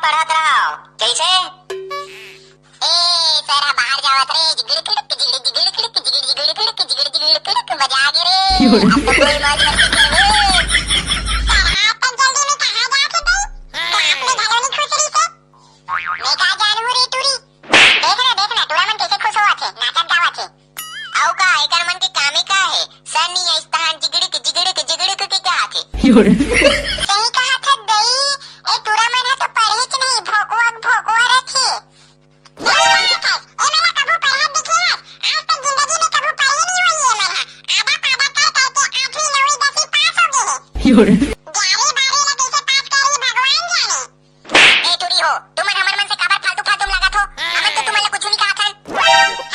पढ़त रहो कैसे ए सारा बाहर जावत रे जिगड़ खिड़क जिगड़ जिगड़ खिड़क जिगड़ जिगड़ खिड़क जिगड़ जिगड़ खिड़क मजा आ गई रे अब तो कोई मौज मस्ती करे सारा अपन जल्दी में कहां जाके गई तो आपने घरों खुश रही से मैं का जानू रे टूरी देखना टूरा मन कैसे खुश होवा छे नाचत गावा छे आउ का एकर मन के कामे का है सनी इस्तान जिगड़ के क्या आके सही कहा था दई ए टूरा मन है तो पढ़े कि नहीं भोकवा रखे ए मैंने कबू पढ़ा दिखे आज तक जिंदगी में कबू पढ़ी नहीं हुई है मैंने आधा पादा कर करके 8वीं 9वीं 10वीं पास हो गए हैं 11वीं 12वीं लगे से पास करी भगवान जाने ए टूरी हो तुम हमर मन से काबर फालतू लगा थो हमन तो तुम्हारे कुछ नहीं कहा था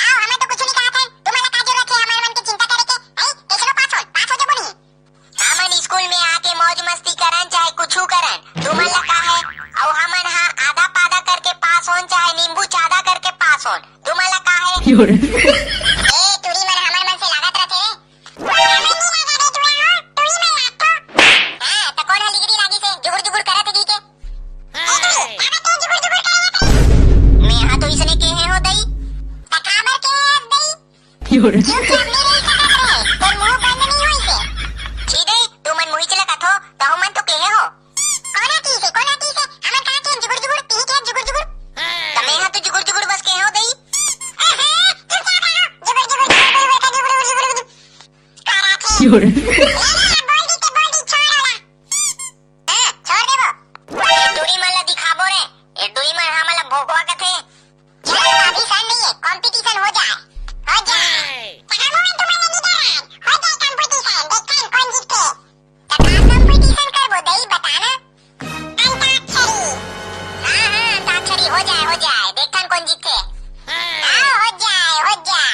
हां हमें तो कुछ नहीं कहा था तुम्हारा का जरूरत है हमर मन की चिंता करे के ए कैसे पास हो जो बनी हमन स्कूल में आके मौज मस्ती करन चाहे कुछू करन तुम्हारा का है और हमन हां आधा पादा करके पास होन चाहे नींबू चादा करके पास होन तुम्हारा का है ए टूरी मन हमर मन से लागत रथे हमन नहीं लगा दे टूरा हो टूरी मन लागतो हां त कोन लिगड़ी लागी से जुगुड़ जुगुड़ करत दी के ए टूरी जुगुड़ जुगुड़ करत मैं हां तो इसने के है हो दई त खाबर के दई क्यों क्या मेरे सकत रहे तोर मुंह बंद नहीं होई से सीधे तू मन मुही चला कथो तो मन तो कहे हो कोना की से हमन का के जुगुड़ जुगुड़ पी के जुगुड़ जुगुड़ तमे हां तो जुगुड़ जुगुड़ बस कहे हो दई तू क्या कहा जुगुड़ जुगुड़ जुगुड़ करा थे बोल दी छोड़ वाला हां छोड़ देबो ए डोरी मला दिखाबो रे ए डोरी मन हमला भोगवा कथे चल अभी सन नहीं है कंपटीशन हो जाए पढ़ाबो में तुम्हारे निदान हो जाए कंपटीशन देखन कौन जीते तका कंपटीशन करबो दई बताना अंताक्षरी हां अंताक्षरी हो जाए देखन कौन जीते हां हो जाए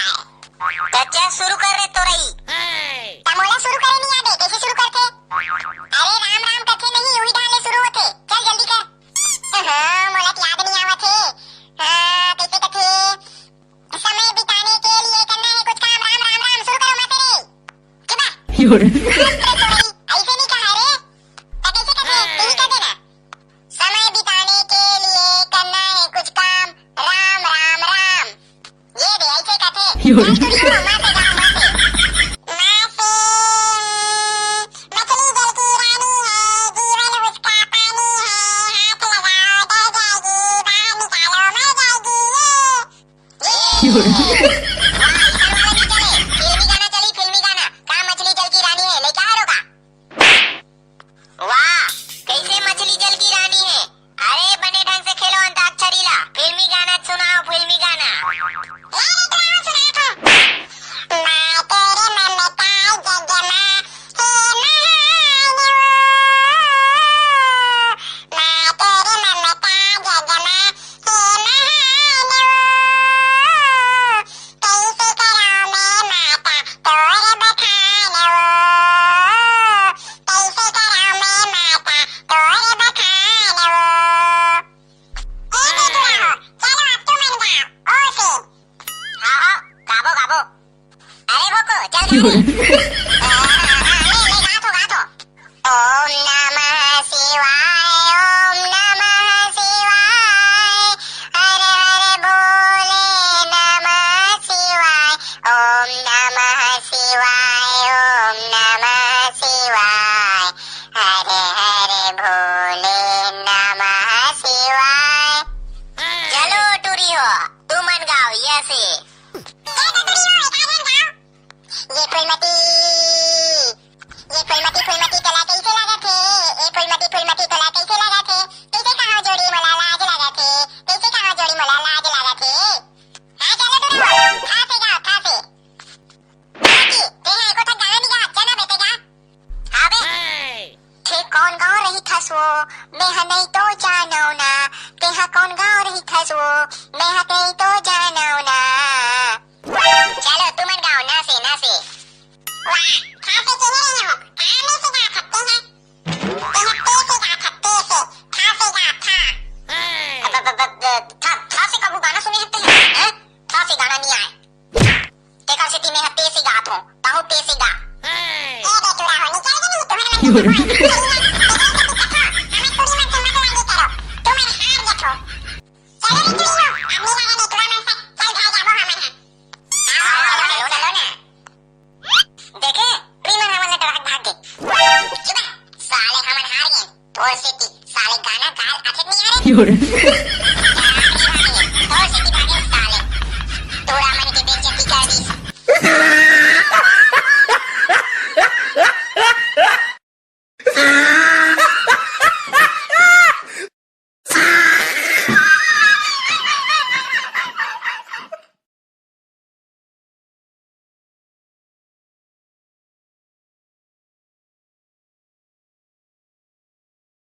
अच्छा शुरू कर रे तोरई तमोला शुरू करे नहीं आदे कैसे शुरू करते अरे राम राम कथे नहीं उही डाले शुरू होते चल जल्दी कर हां मोला याद नहीं आवत है हां कैसे कथे समय बिताने के लिए करना है कुछ काम राम राम राम शुरू करो मत रे ऐसे नहीं कहा रे तो कैसे कथे यही कर देना समय बिताने के लिए करना है कुछ काम राम राम राम ये दे ऐसे कथे चलो रे चुईयो, अब मेरा नेटवा में से चल भाई जाबो हम यहाँ। लो ना देखे प्रीमन हमन नेटवा भाग गए। चुप साले हमन हार गए। तोर से साले गाना गाल अच्छे नहीं आ रहे।